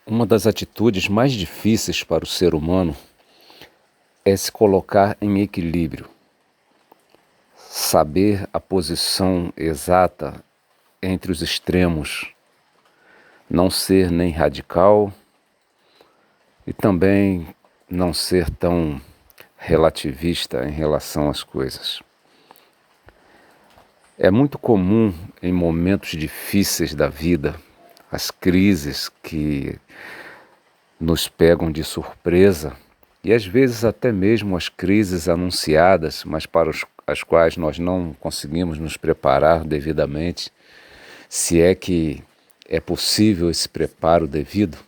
Uma das atitudes mais difíceis para o ser humano é se colocar em equilíbrio, saber a posição exata entre os extremos, não ser nem radical e também não ser tão relativista em relação às coisas. É muito comum em momentos difíceis da vida, as crises que nos pegam de surpresa e às vezes até mesmo as crises anunciadas, mas para as quais nós não conseguimos nos preparar devidamente, se é que é possível esse preparo devido.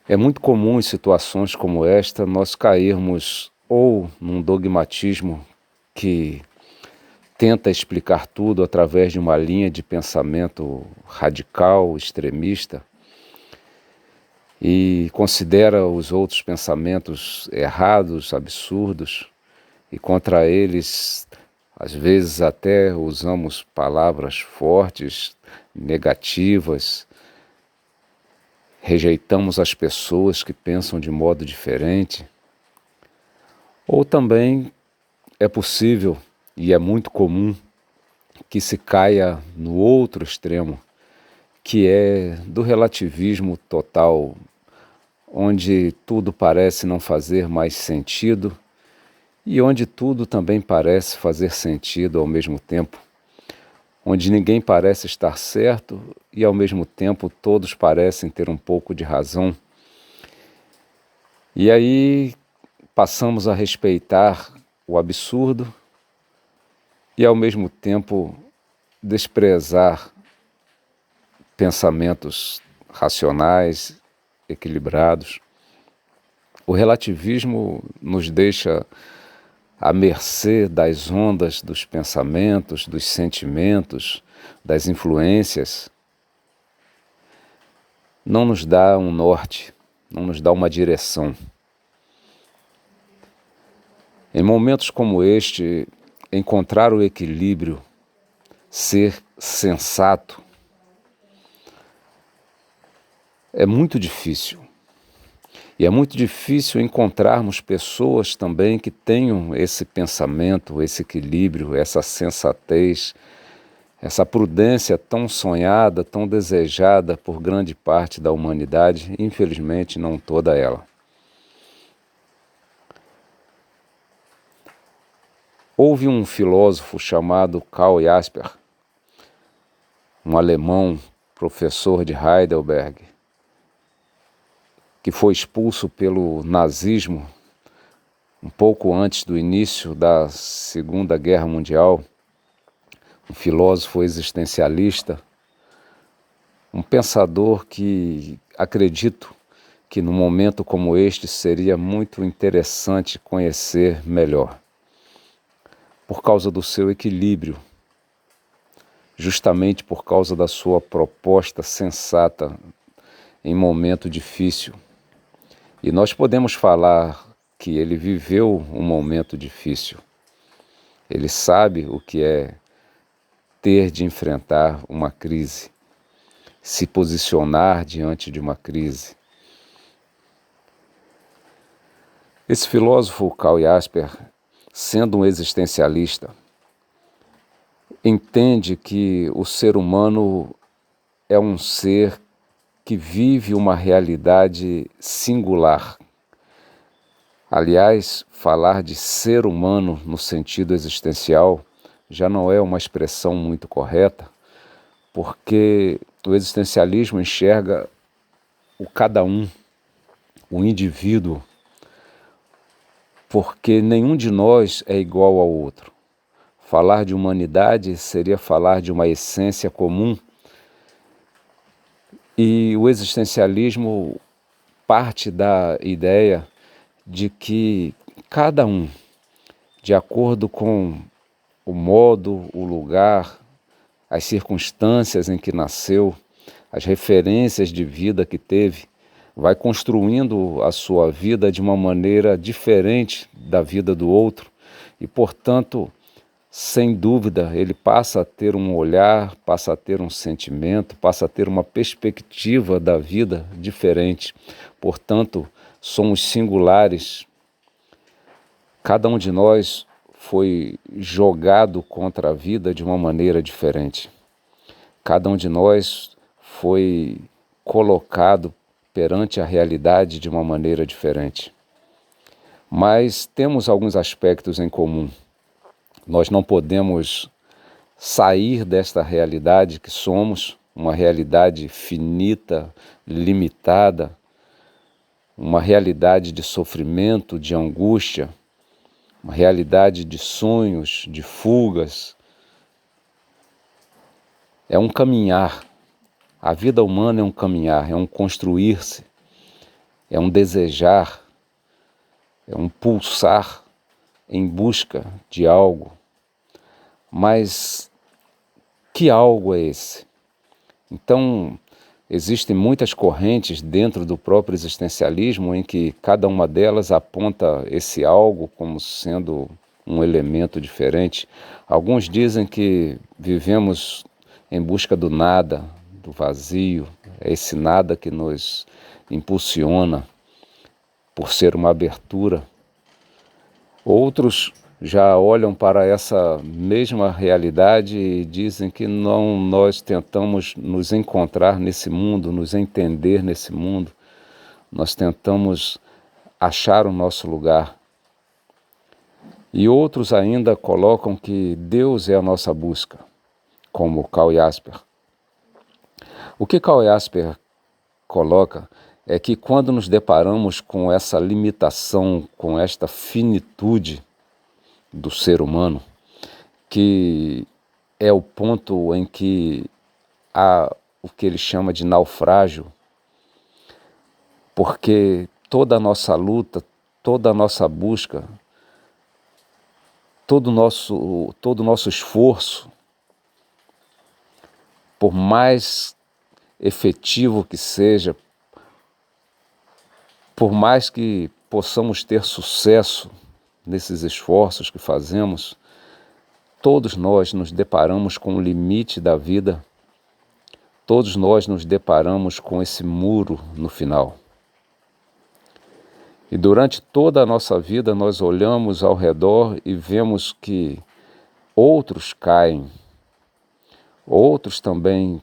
É muito comum em situações como esta nós cairmos ou num dogmatismo que tenta explicar tudo através de uma linha de pensamento radical, extremista, e considera os outros pensamentos errados, absurdos, e contra eles, às vezes até usamos palavras fortes, negativas, rejeitamos as pessoas que pensam de modo diferente. Ou também é possível, e é muito comum, que se caia no outro extremo, que é do relativismo total, onde tudo parece não fazer mais sentido e onde tudo também parece fazer sentido ao mesmo tempo, onde ninguém parece estar certo e ao mesmo tempo todos parecem ter um pouco de razão. E aí passamos a respeitar o absurdo e ao mesmo tempo desprezar pensamentos racionais, equilibrados. O relativismo nos deixa à mercê das ondas dos pensamentos, dos sentimentos, das influências. Não nos dá um norte, não nos dá uma direção. Em momentos como este, encontrar o equilíbrio, ser sensato, é muito difícil. E é muito difícil encontrarmos pessoas também que tenham esse pensamento, esse equilíbrio, essa sensatez, essa prudência tão sonhada, tão desejada por grande parte da humanidade, infelizmente não toda ela. Houve um filósofo chamado Karl Jasper, um alemão, professor de Heidelberg, que foi expulso pelo nazismo um pouco antes do início da Segunda Guerra Mundial, um filósofo existencialista, um pensador que acredito que num momento como este seria muito interessante conhecer melhor, por causa do seu equilíbrio, justamente por causa da sua proposta sensata em momento difícil. E nós podemos falar que ele viveu um momento difícil. Ele sabe o que é ter de enfrentar uma crise, se posicionar diante de uma crise. Esse filósofo Karl Jasper, sendo um existencialista, entende que o ser humano é um ser que vive uma realidade singular. Aliás, falar de ser humano no sentido existencial já não é uma expressão muito correta, porque o existencialismo enxerga o cada um, o indivíduo, porque nenhum de nós é igual ao outro. Falar de humanidade seria falar de uma essência comum, e o existencialismo parte da ideia de que cada um, de acordo com o modo, o lugar, as circunstâncias em que nasceu, as referências de vida que teve, vai construindo a sua vida de uma maneira diferente da vida do outro e, portanto, sem dúvida, ele passa a ter um olhar, passa a ter um sentimento, passa a ter uma perspectiva da vida diferente. Portanto, somos singulares. Cada um de nós foi jogado contra a vida de uma maneira diferente. Cada um de nós foi colocado perante a realidade de uma maneira diferente. Mas temos alguns aspectos em comum. Nós não podemos sair desta realidade que somos, uma realidade finita, limitada, uma realidade de sofrimento, de angústia, uma realidade de sonhos, de fugas. É um caminhar. A vida humana é um caminhar, é um construir-se, é um desejar, é um pulsar em busca de algo. Mas que algo é esse? Então, existem muitas correntes dentro do próprio existencialismo em que cada uma delas aponta esse algo como sendo um elemento diferente. Alguns dizem que vivemos em busca do nada, do vazio, é esse nada que nos impulsiona por ser uma abertura. Outros já olham para essa mesma realidade e dizem que não, nós tentamos nos encontrar nesse mundo, nos entender nesse mundo, nós tentamos achar o nosso lugar. E outros ainda colocam que Deus é a nossa busca, como Karl Jasper. O que Karl Jasper coloca é que quando nos deparamos com essa limitação, com esta finitude do ser humano, que é o ponto em que há o que ele chama de naufrágio, porque toda a nossa luta, toda a nossa busca, todo o nosso esforço, por mais efetivo que seja, por mais que possamos ter sucesso nesses esforços que fazemos, todos nós nos deparamos com o limite da vida, todos nós nos deparamos com esse muro no final. E durante toda a nossa vida nós olhamos ao redor e vemos que outros caem, outros também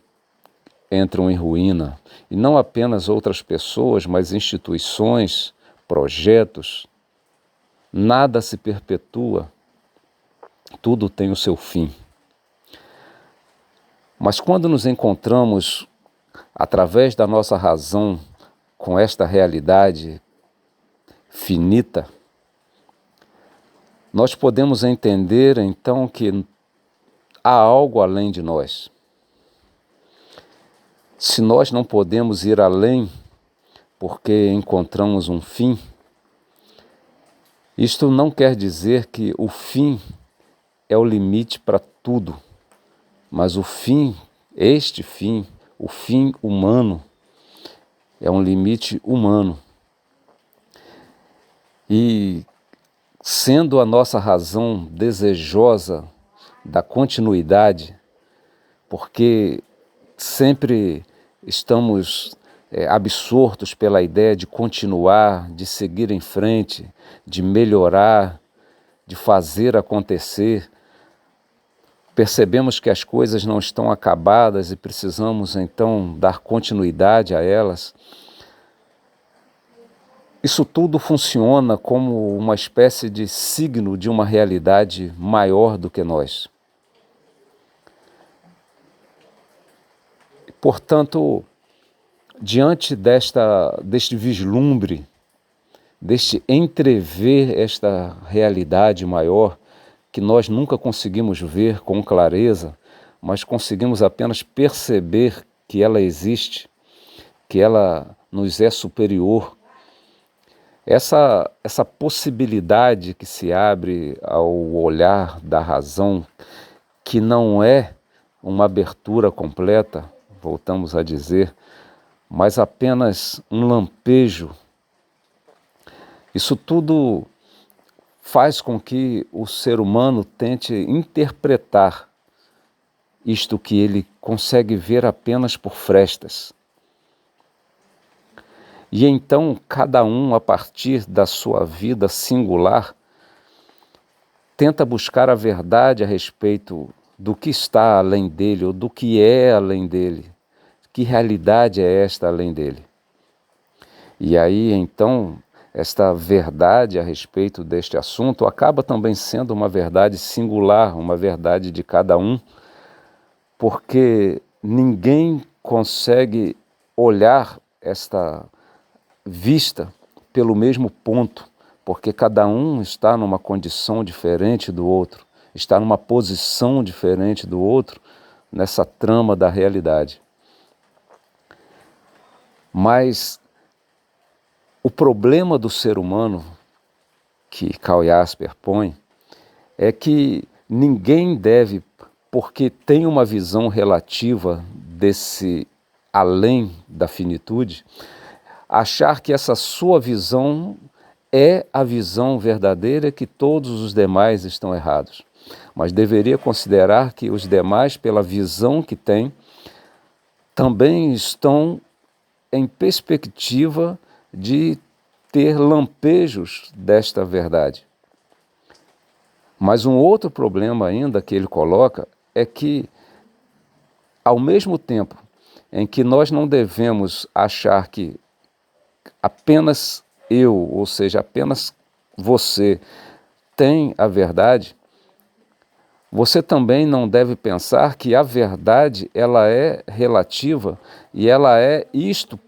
entram em ruína, e não apenas outras pessoas, mas instituições, projetos. Nada se perpetua, tudo tem o seu fim. Mas quando nos encontramos, através da nossa razão, com esta realidade finita, nós podemos entender então que há algo além de nós. Se nós não podemos ir além porque encontramos um fim, isto não quer dizer que o fim é o limite para tudo, mas o fim, o fim humano, é um limite humano. E sendo a nossa razão desejosa da continuidade, porque sempre estamos absortos pela ideia de continuar, de seguir em frente, de melhorar, de fazer acontecer. Percebemos que as coisas não estão acabadas e precisamos então dar continuidade a elas. Isso tudo funciona como uma espécie de signo de uma realidade maior do que nós. Portanto, diante deste vislumbre, deste entrever esta realidade maior, que nós nunca conseguimos ver com clareza, mas conseguimos apenas perceber que ela existe, que ela nos é superior. Essa possibilidade que se abre ao olhar da razão, que não é uma abertura completa, voltamos a dizer, mas apenas um lampejo. Isso tudo faz com que o ser humano tente interpretar isto que ele consegue ver apenas por frestas. E então, cada um, a partir da sua vida singular, tenta buscar a verdade a respeito do que está além dele, ou do que é além dele. Que realidade é esta além dele? E aí, então, esta verdade a respeito deste assunto acaba também sendo uma verdade singular, uma verdade de cada um, porque ninguém consegue olhar esta vista pelo mesmo ponto, porque cada um está numa condição diferente do outro, está numa posição diferente do outro nessa trama da realidade. Mas o problema do ser humano, que Karl Jasper põe, é que ninguém deve, porque tem uma visão relativa desse além da finitude, achar que essa sua visão é a visão verdadeira, que todos os demais estão errados. Mas deveria considerar que os demais, pela visão que têm, também estão em perspectiva de ter lampejos desta verdade. Mas um outro problema ainda que ele coloca é que, ao mesmo tempo em que nós não devemos achar que apenas eu, ou seja, apenas você, tem a verdade, você também não deve pensar que a verdade ela é relativa e ela é isto,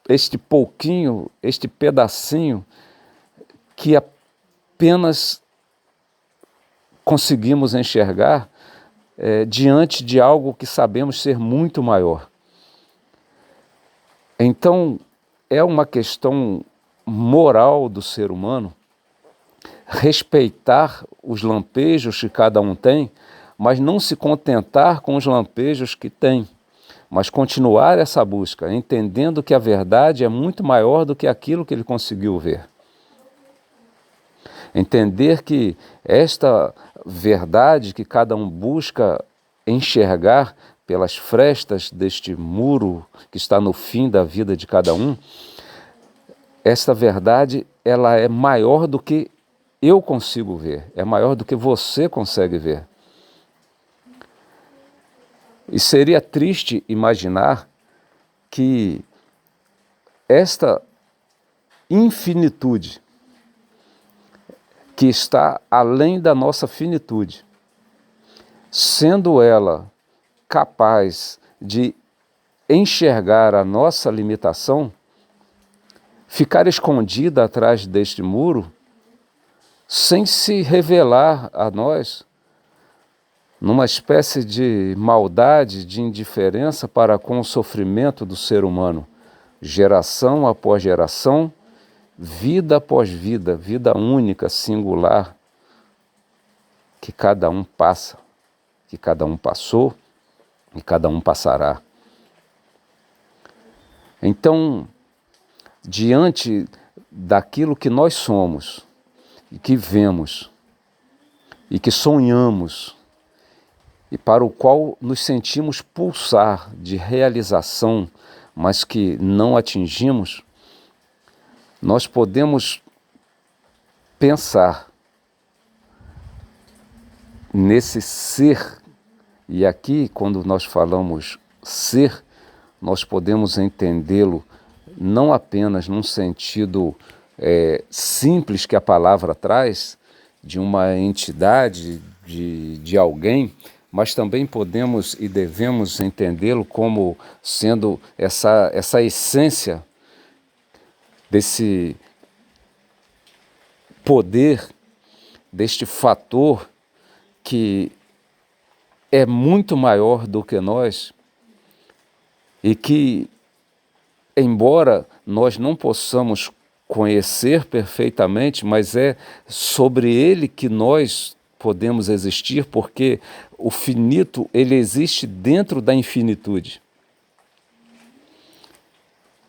este pouquinho, este pedacinho que apenas conseguimos enxergar diante de algo que sabemos ser muito maior. Então, é uma questão moral do ser humano respeitar os lampejos que cada um tem, mas não se contentar com os lampejos que tem, mas continuar essa busca, entendendo que a verdade é muito maior do que aquilo que ele conseguiu ver. Entender que esta verdade que cada um busca enxergar pelas frestas deste muro que está no fim da vida de cada um, esta verdade ela é maior do que eu consigo ver, é maior do que você consegue ver. E seria triste imaginar que esta infinitude que está além da nossa finitude, sendo ela capaz de enxergar a nossa limitação, ficar escondida atrás deste muro, sem se revelar a nós, numa espécie de maldade, de indiferença para com o sofrimento do ser humano, geração após geração, vida após vida, vida única, singular, que cada um passa, que cada um passou e cada um passará. Então, diante daquilo que nós somos, e que vemos, e que sonhamos, e para o qual nos sentimos pulsar de realização, mas que não atingimos, nós podemos pensar nesse ser, e aqui, quando nós falamos ser, nós podemos entendê-lo não apenas num sentido simples que a palavra traz, de uma entidade, de alguém, mas também podemos e devemos entendê-lo como sendo essa essência desse poder, deste fator que é muito maior do que nós e que, embora nós não possamos conhecer perfeitamente, mas é sobre ele que nós podemos existir, porque o finito, ele existe dentro da infinitude.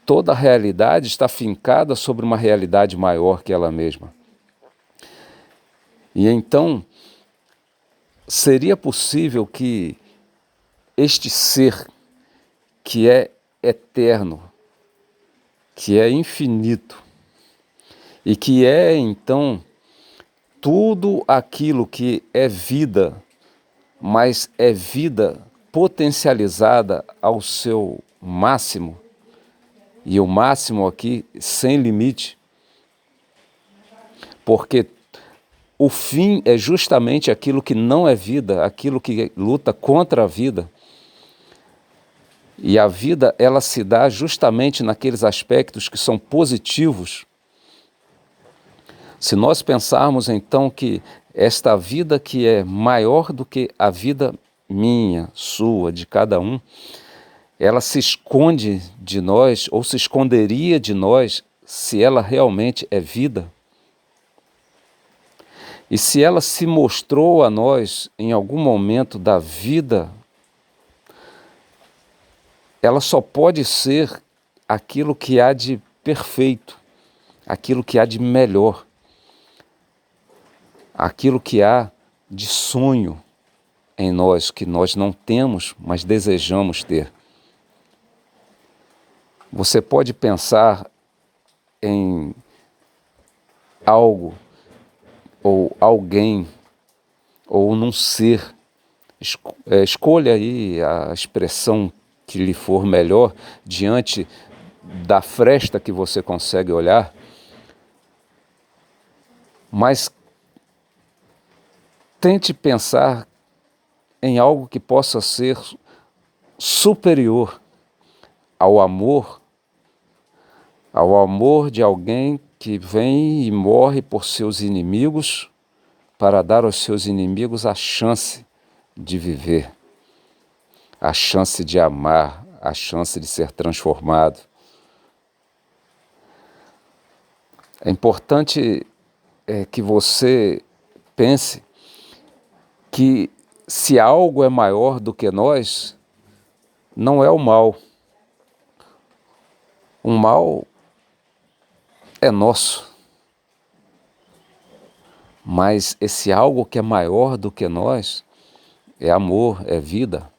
Toda a realidade está fincada sobre uma realidade maior que ela mesma. E então, seria possível que este ser que é eterno, que é infinito e que é então tudo aquilo que é vida, mas é vida potencializada ao seu máximo, e o máximo aqui sem limite, porque o fim é justamente aquilo que não é vida, aquilo que luta contra a vida. E a vida, ela se dá justamente naqueles aspectos que são positivos. Se nós pensarmos então que esta vida que é maior do que a vida minha, sua, de cada um, ela se esconde de nós, ou se esconderia de nós, se ela realmente é vida. E se ela se mostrou a nós em algum momento da vida, ela só pode ser aquilo que há de perfeito, aquilo que há de melhor, aquilo que há de sonho em nós, que nós não temos, mas desejamos ter. Você pode pensar em algo, ou alguém, ou num ser. Escolha aí a expressão que lhe for melhor diante da fresta que você consegue olhar, mas tente pensar em algo que possa ser superior ao amor de alguém que vem e morre por seus inimigos para dar aos seus inimigos a chance de viver, a chance de amar, a chance de ser transformado. É importante que você pense que se algo é maior do que nós, não é o mal. O mal é nosso. Mas esse algo que é maior do que nós é amor, é vida.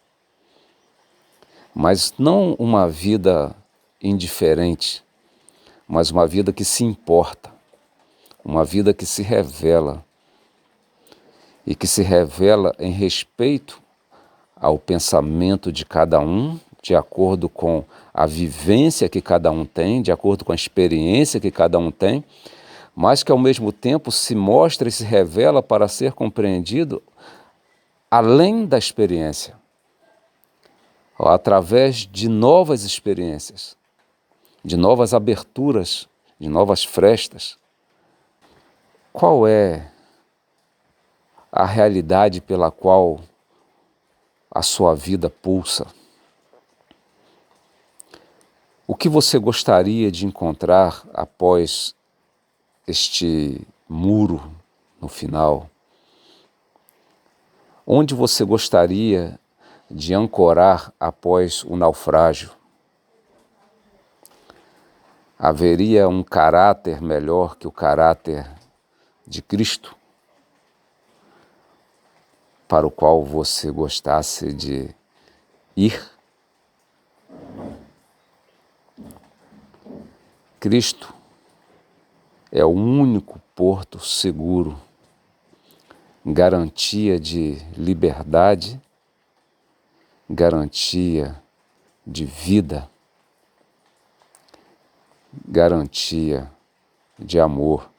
Mas não uma vida indiferente, mas uma vida que se importa, uma vida que se revela, e que se revela em respeito ao pensamento de cada um, de acordo com a vivência que cada um tem, de acordo com a experiência que cada um tem, mas que ao mesmo tempo se mostra e se revela para ser compreendido além da experiência, através de novas experiências, de novas aberturas, de novas frestas. Qual é a realidade pela qual a sua vida pulsa? O que você gostaria de encontrar após este muro no final? Onde você gostaria de ancorar após o naufrágio? Haveria um caráter melhor que o caráter de Cristo, para o qual você gostasse de ir? Cristo é o único porto seguro, garantia de liberdade, garantia de vida, garantia de amor.